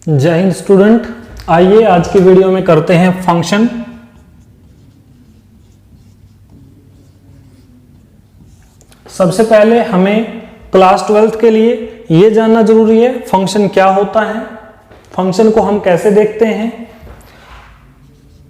जय हिंद स्टूडेंट। आइए आज की वीडियो में करते हैं फंक्शन। सबसे पहले हमें क्लास 12th के लिए यह जानना जरूरी है फंक्शन क्या होता है, फंक्शन को हम कैसे देखते हैं।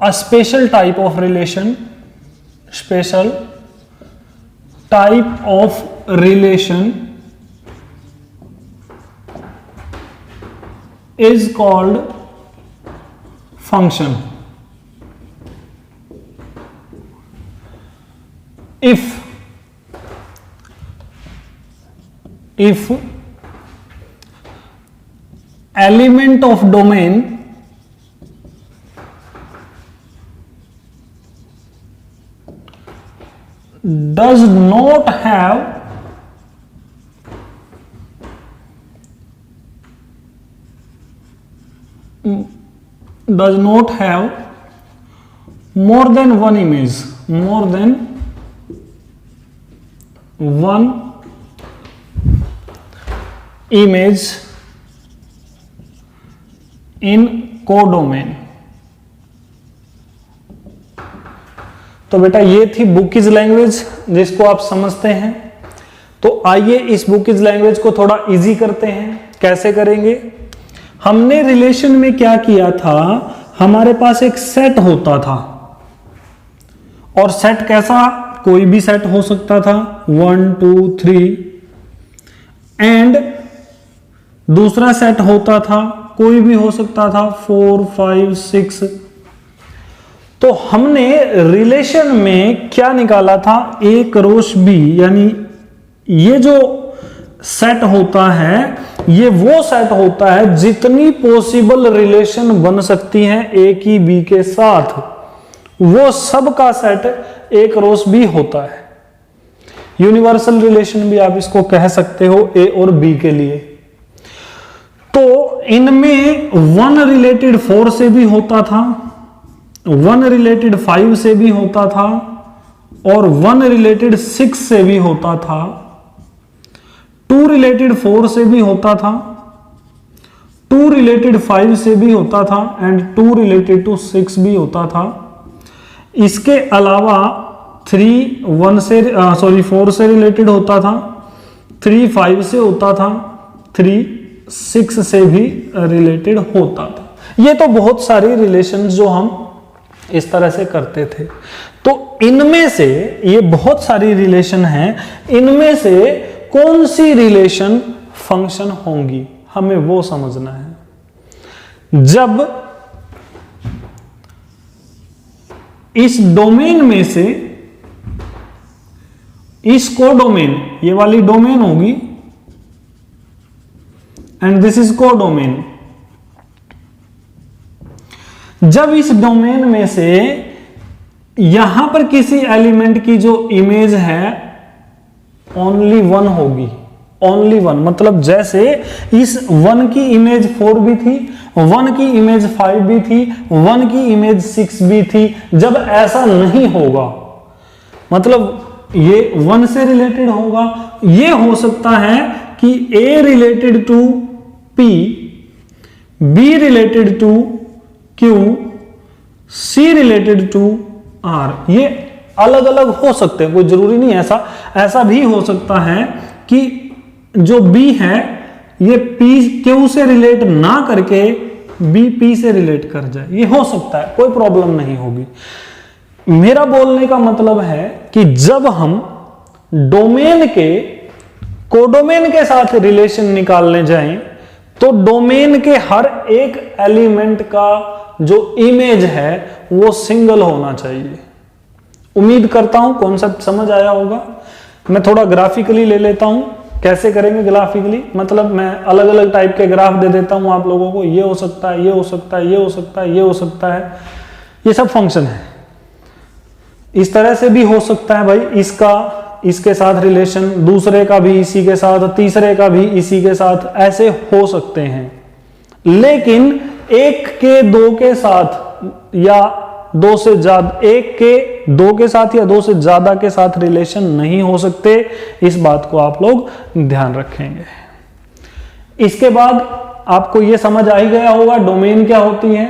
A special type of relation, special type of relation is called function. If element of domain does not have more than one image, in codomain। तो बेटा ये थी बुकीज लैंग्वेज जिसको आप समझते हैं। तो आइए इस बुकीज लैंग्वेज को थोड़ा इजी करते हैं। कैसे करेंगे? हमने रिलेशन में क्या किया था, हमारे पास एक सेट होता था और सेट कैसा, कोई भी सेट हो सकता था 1 2 3, एंड दूसरा सेट होता था कोई भी हो सकता था 4 5 6। तो हमने रिलेशन में क्या निकाला था, ए क्रॉस बी, यानी ये जो सेट होता है ये वो सेट होता है जितनी पॉसिबल रिलेशन बन सकती हैं ए की बी के साथ, वो सब का सेट ए क्रॉस बी होता है। यूनिवर्सल रिलेशन भी आप इसको कह सकते हो ए और बी के लिए। तो इनमें 1 रिलेटेड 4 से भी होता था, 1 रिलेटेड 5 से भी होता था और 1 रिलेटेड 6 से भी होता था, 2 रिलेटेड 4 से भी होता था, 2 रिलेटेड 5 से भी होता था एंड 2 रिलेटेड टू 6 भी होता था। इसके अलावा 4 से रिलेटेड होता था, 3 5 से होता था, 3 6 से भी रिलेटेड होता था। ये तो बहुत सारी रिलेशन जो हम इस तरह से करते थे। तो इनमें से ये बहुत सारी रिलेशन हैं, इनमें से कौन सी रिलेशन फंक्शन होंगी हमें वो समझना है। जब इस डोमेन में से इस कोडोमेन, ये वाली डोमेन होगी एंड दिस इज कोडोमेन, जब इस डोमेन में से यहां पर किसी एलिमेंट की जो इमेज है ओनली 1 होगी, ओनली 1, मतलब जैसे इस 1 की इमेज 4 भी थी, 1 की इमेज 5 भी थी, 1 की इमेज 6 भी थी। जब ऐसा नहीं होगा, मतलब ये 1 से रिलेटेड होगा, ये हो सकता है कि A related to P, B related to Q, C related to R, ये अलग अलग हो सकते हैं, कोई जरूरी नहीं ऐसा भी हो सकता है कि जो B है ये P Q से रिलेट ना करके B P से रिलेट कर जाए, ये हो सकता है, कोई प्रॉब्लम नहीं होगी। मेरा बोलने का मतलब है कि जब हम डोमेन के कोडोमेन के साथ रिलेशन निकालने जाएं तो डोमेन के हर एक एलिमेंट का जो इमेज है वो सिंगल होना चाहिए। उम्मीद करता हूं कॉन्सेप्ट समझ आया होगा। मैं थोड़ा ग्राफिकली ले लेता हूं। कैसे करेंगे ग्राफिकली, मतलब मैं अलग अलग टाइप के ग्राफ दे देता हूं आप लोगों को, ये हो सकता है, ये हो सकता है, ये हो सकता है, ये हो सकता है, ये सब फंक्शन है। इस तरह से भी हो सकता है भाई, इसका इसके साथ रिलेशन, दूसरे का भी इसी के साथ, तीसरे का भी इसी के साथ, ऐसे हो सकते हैं। लेकिन 1 के 2 के साथ या 2 से ज्यादा, 1 के 2 के साथ या 2 से ज्यादा के साथ रिलेशन नहीं हो सकते। इस बात को आप लोग ध्यान रखेंगे। इसके बाद आपको यह समझ आ ही गया होगा डोमेन क्या होती है।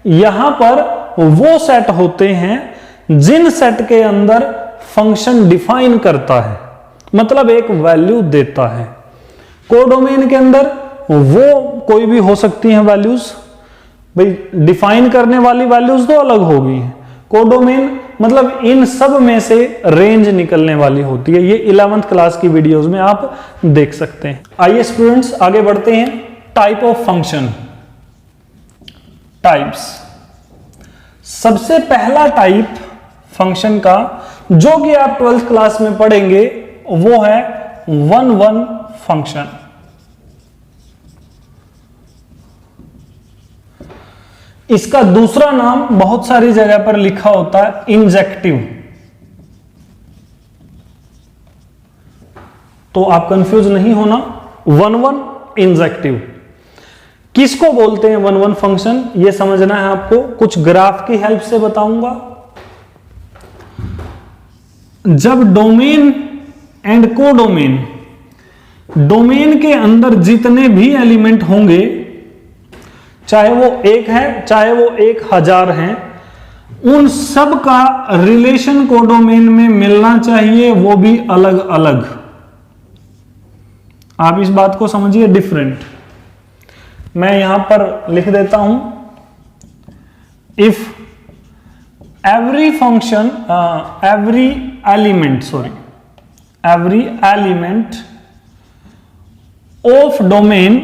यहां पर वो सेट होते हैं जिन सेट के अंदर फंक्शन डिफाइन करता है, मतलब एक वैल्यू देता है। कोडोमेन के अंदर वो कोई भी हो सकती हैं वैल्यूज, भाई डिफाइन करने वाली वैल्यूज तो अलग होगी। कोडोमेन मतलब इन सब में से रेंज निकलने वाली होती है। ये 11th क्लास की वीडियोस में आप देख सकते हैं। आइए स्टूडेंट्स आगे बढ़ते हैं। Type of function, types. सबसे पहला टाइप फंक्शन का जो कि आप 12th क्लास में पढ़ेंगे वो है 1-1 फंक्शन। इसका दूसरा नाम बहुत सारी जगह पर लिखा होता है इंजेक्टिव। तो आप कंफ्यूज नहीं होना, 1-1 इंजेक्टिव किसको बोलते हैं। 1-1 फंक्शन ये समझना है आपको, कुछ ग्राफ की हेल्प से बताऊंगा। जब डोमेन एंड कोडोमेन, डोमेन के अंदर जितने भी एलिमेंट होंगे, चाहे वो 1 है चाहे वो 1000 हैं, उन सब का रिलेशन कोडोमेन में मिलना चाहिए, वो भी अलग अलग। आप इस बात को समझिए डिफरेंट। मैं यहां पर लिख देता हूं, if every function every element of domain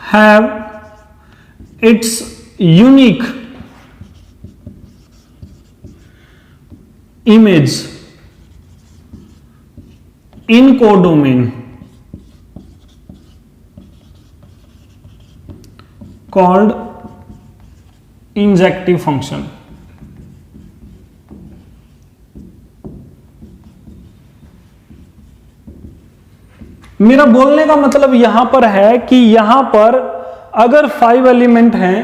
have its unique image in codomain called injective function। मेरा बोलने का मतलब यहां पर है कि यहां पर अगर 5 एलिमेंट हैं,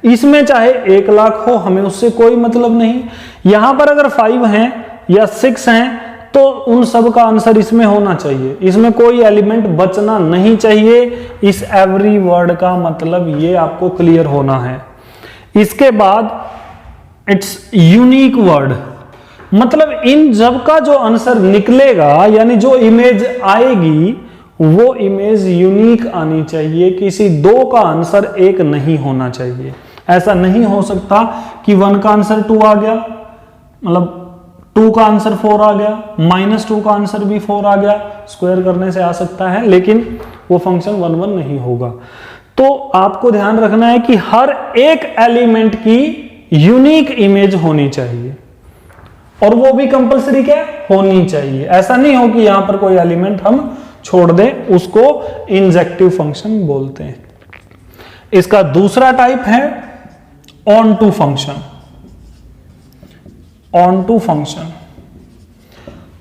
इसमें चाहे 1 लाख हो, हमें उससे कोई मतलब नहीं। यहां पर अगर 5 हैं या 6 हैं तो उन सब का आंसर इसमें होना चाहिए, इसमें कोई एलिमेंट बचना नहीं चाहिए। इस एवरी वर्ड का मतलब ये आपको क्लियर होना है। इसके बाद इट्स यूनिक वर्ड, मतलब इन जब का जो आंसर निकलेगा यानी जो इमेज आएगी वो इमेज यूनिक आनी चाहिए। किसी 2 का आंसर 1 नहीं होना चाहिए। ऐसा नहीं हो सकता कि 1 का आंसर 2 आ गया, मतलब 2 का आंसर 4 आ गया, -2 का आंसर भी 4 आ गया। स्क्वायर करने से आ सकता है, लेकिन वो फंक्शन 1-1 नहीं होगा। तो आपको ध्यान रखना है कि हर एक एलिमेंट की यूनिक इमेज होनी चाहिए, और वो भी कंपलसरी क्या होनी चाहिए। ऐसा नहीं हो कि यहां पर कोई एलिमेंट हम छोड़ दें, उसको इंजेक्टिव फंक्शन बोलते हैं। इसका दूसरा टाइप है onto function. Onto function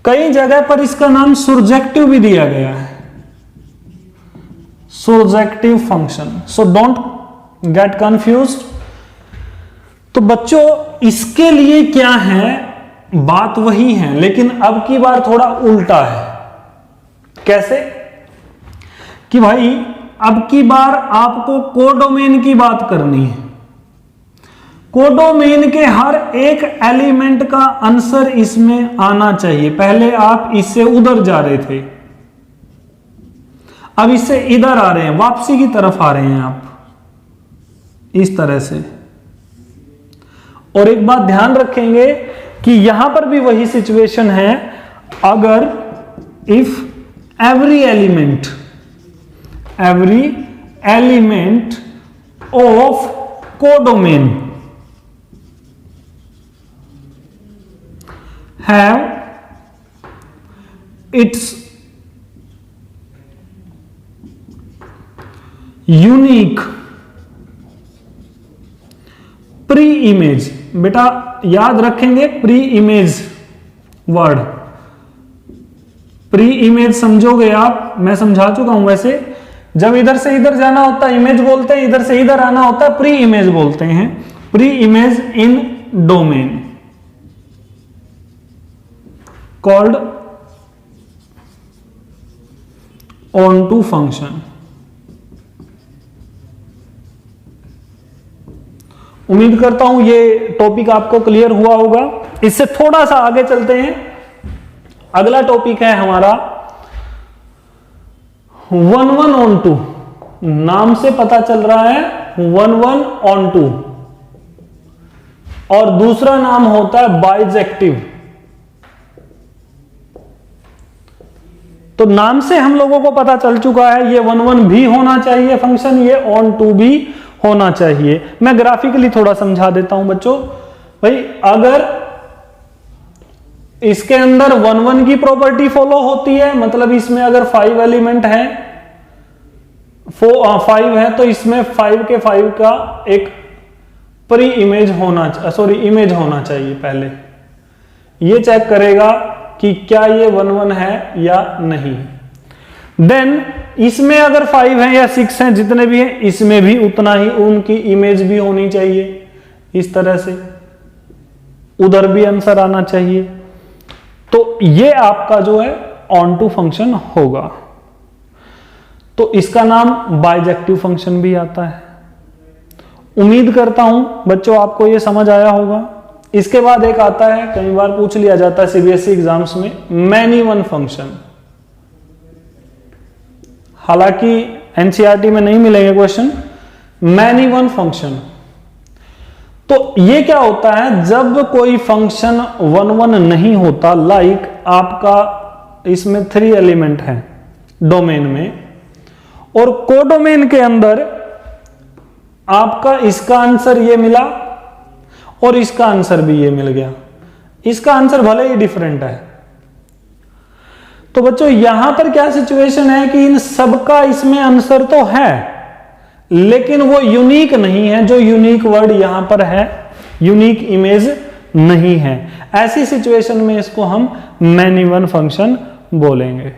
कई जगह पर इसका नाम सुरजेक्टिव भी दिया गया है, surjective function. So don't get confused. तो बच्चों इसके लिए क्या है, बात वही है, लेकिन अब की बार थोड़ा उल्टा है। कैसे कि भाई अब की बार आपको कोडोमेन की बात करनी है। कोडोमेन के हर एक एलिमेंट का आंसर इसमें आना चाहिए। पहले आप इससे उधर जा रहे थे, अब इससे इधर आ रहे हैं, वापसी की तरफ आ रहे हैं आप इस तरह से। और एक बात ध्यान रखेंगे कि यहां पर भी वही सिचुएशन है। अगर if every element of codomain have its unique pre-image, बेटा याद रखेंगे pre-image वर्ड। प्री इमेज समझोगे आप, मैं समझा चुका हूं। वैसे जब इधर से इधर जाना होता है इमेज बोलते हैं, इधर से इधर आना होता है प्री इमेज बोलते हैं। Pre image in domain called onto function. उम्मीद करता हूं ये टॉपिक आपको क्लियर हुआ होगा। इससे थोड़ा सा आगे चलते हैं। अगला टॉपिक है हमारा 1 ऑन टू। नाम से पता चल रहा है 1 ऑन टू, और दूसरा नाम होता है बाइजेक्टिव। तो नाम से हम लोगों को पता चल चुका है ये 1 भी होना चाहिए फंक्शन, ये ऑन टू भी होना चाहिए। मैं ग्राफिकली थोड़ा समझा देता हूं बच्चों। भाई अगर इसके अंदर 1 की प्रॉपर्टी फॉलो होती है, मतलब इसमें अगर 5 एलिमेंट है, 5 है, तो इसमें 5 के 5 का एक प्री इमेज इमेज होना चाहिए। पहले ये चेक करेगा कि क्या ये 1 है या नहीं। देन इसमें अगर 5 है या 6 है, जितने भी हैं, इसमें भी उतना ही उनकी इमेज भी होनी चाहिए। इस तरह से उधर भी आंसर आना चाहिए। तो ये आपका जो है ऑन टू फंक्शन होगा। तो इसका नाम बाइजेक्टिव फंक्शन भी आता है। उम्मीद करता हूं बच्चों आपको ये समझ आया होगा। इसके बाद एक आता है, कई बार पूछ लिया जाता है सीबीएसई एग्जाम्स में, मैनी वन फंक्शन। हालांकि एनसीईआरटी में नहीं मिलेंगे क्वेश्चन। मैनी वन फंक्शन, तो ये क्या होता है, जब कोई फंक्शन 1 नहीं होता, लाइक आपका इसमें 3 एलिमेंट है डोमेन में, और कोडोमेन के अंदर आपका इसका आंसर ये मिला और इसका आंसर भी ये मिल गया। इसका आंसर भले ही डिफरेंट है। तो बच्चों यहां पर क्या सिचुएशन है कि इन सबका इसमें आंसर तो है, लेकिन वो यूनिक नहीं है। जो यूनिक वर्ड यहां पर है, यूनिक इमेज नहीं है। ऐसी सिचुएशन में इसको हम मैनी वन फंक्शन बोलेंगे।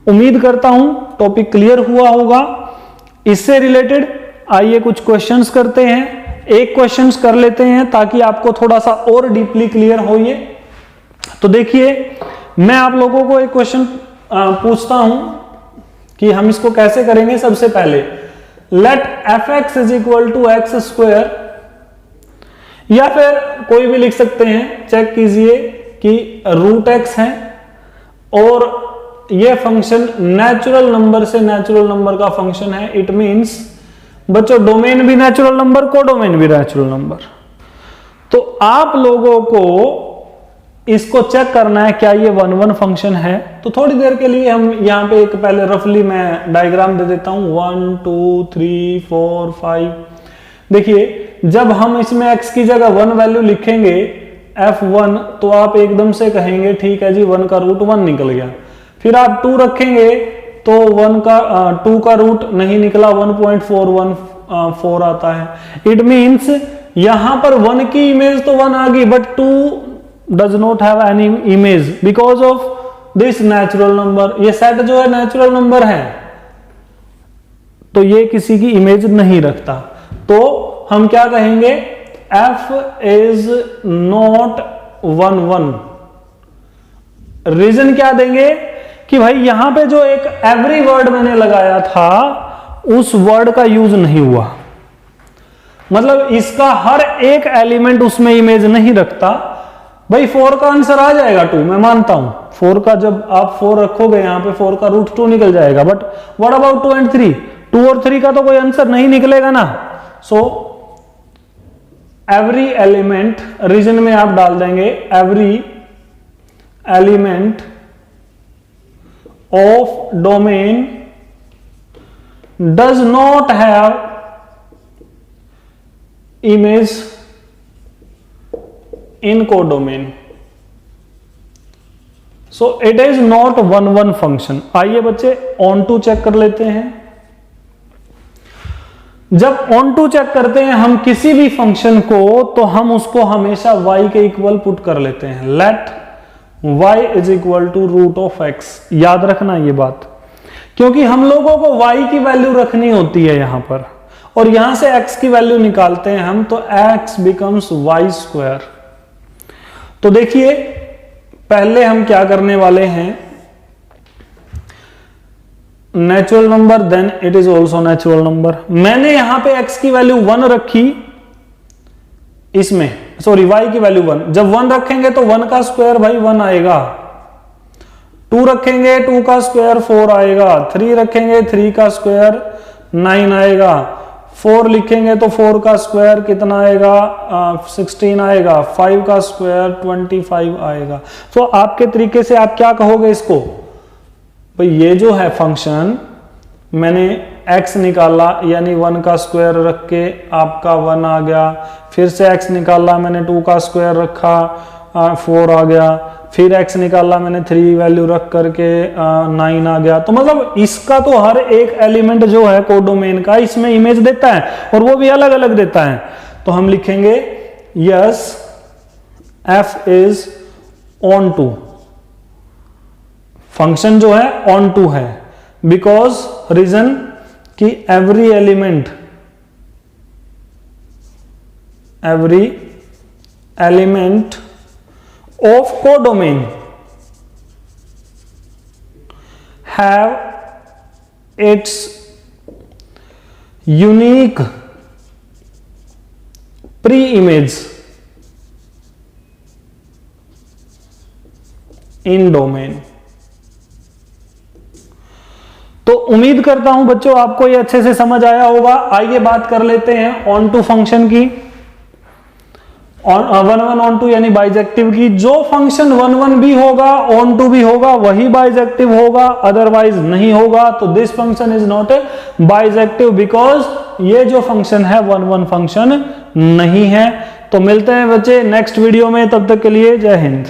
उम्मीद करता हूं टॉपिक क्लियर हुआ होगा। इससे रिलेटेड आइए कुछ क्वेश्चंस करते हैं। एक क्वेश्चंस कर लेते हैं ताकि आपको थोड़ा सा और डीपली क्लियर हो ये। तो देखिए, मैं आप लोगों को एक क्वेश्चन पूछता हूं कि हम इसको कैसे करेंगे। सबसे पहले let fx is equal to x square, या फिर कोई भी लिख सकते हैं, चेक कीजिए कि √x है और यह फंक्शन नेचुरल नंबर से नेचुरल नंबर का फंक्शन है। इट मींस बच्चों डोमेन भी नेचुरल नंबर, कोडोमेन भी नेचुरल नंबर। तो आप लोगों को इसको चेक करना है क्या ये 1 फंक्शन है। तो थोड़ी देर के लिए हम यहां पे एक पहले रफली मैं डायग्राम दे देता हूं। 1 2 3 4 5। देखिए, जब हम इसमें x की जगह 1 वैल्यू लिखेंगे f1, तो आप एकदम से कहेंगे ठीक है जी 1 का रूट 1 निकल गया। फिर आप 2 रखेंगे तो 2 का रूट नहीं निकला, 1.414 आता है। इट मींस यहां पर 1 की इमेज तो 1 आ गई, but 2 does not have any image because of this natural number. ये सेट जो है नेचुरल नंबर है, तो ये किसी की इमेज नहीं रखता। तो हम क्या कहेंगे, f इज नॉट 1 रीजन क्या देंगे कि भाई यहां पे जो एक एवरी वर्ड मैंने लगाया था उस वर्ड का यूज नहीं हुआ। मतलब इसका हर एक एलिमेंट उसमें इमेज नहीं रखता। भाई 4 का आंसर आ जाएगा 2, मैं मानता हूं। 4 का जब आप 4 रखोगे यहां पे 4 का रूट 2 निकल जाएगा, बट व्हाट अबाउट 2 एंड 3? 2 और 3 का तो कोई आंसर नहीं निकलेगा ना। सो एवरी एलिमेंट, रीजन में आप डाल देंगे every element of domain does not have image in codomain, so it is not 1 function. आइए बच्चे ऑन टू चेक कर लेते हैं। जब ऑन टू चेक करते हैं हम किसी भी फंक्शन को, तो हम उसको हमेशा y के इक्वल पुट कर लेते हैं। Let y is equal to root of x। याद रखना ये बात, क्योंकि हम लोगों को y की वैल्यू रखनी होती है यहां पर, और यहां से x की वैल्यू निकालते हैं हम, तो x बिकम्स y स्क्वायर। तो देखिए, पहले हम क्या करने वाले हैं, natural number then it is also natural number. मैंने यहां पे x की वैल्यू 1 रखी, इसमें सॉरी y की वैल्यू 1, जब 1 रखेंगे तो 1 का स्क्वायर भाई 1 आएगा, 2 रखेंगे 2 का स्क्वायर 4 आएगा, 3 रखेंगे 3 का स्क्वायर 9 आएगा, 4 लिखेंगे तो 4 का स्क्वायर कितना आएगा 16 आएगा, 5 का स्क्वायर 25 आएगा। तो आपके तरीके से आप क्या कहोगे इसको, भाई ये जो है फंक्शन मैंने x निकाला यानी 1 का स्क्वायर रख के आपका 1 आ गया, फिर से x निकाला मैंने 2 का स्क्वायर रखा 4 आ गया, फिर x निकाला मैंने 3 वैल्यू रख करके 9 आ गया। तो मतलब इसका तो हर एक एलिमेंट जो है कोडोमेन का इसमें इमेज देता है और वो भी अलग अलग देता है। तो हम लिखेंगे yes f is onto, function जो है ऑन टू है, बिकॉज रीजन कि every element of codomain have its unique pre-image in domain। तो उम्मीद करता हूं बच्चों आपको ये अच्छे से समझ आया होगा। आइए बात कर लेते हैं ऑन टू फंक्शन की, वन वन ऑन टू यानी बाइजेक्टिव की। जो फंक्शन वन वन भी होगा ऑन टू भी होगा वही बाइजेक्टिव होगा, अदरवाइज नहीं होगा। तो this function is not a bijective because ये जो फंक्शन है वन वन फंक्शन नहीं है। तो मिलते हैं बच्चे नेक्स्ट वीडियो में, तब तक के लिए जय हिंद।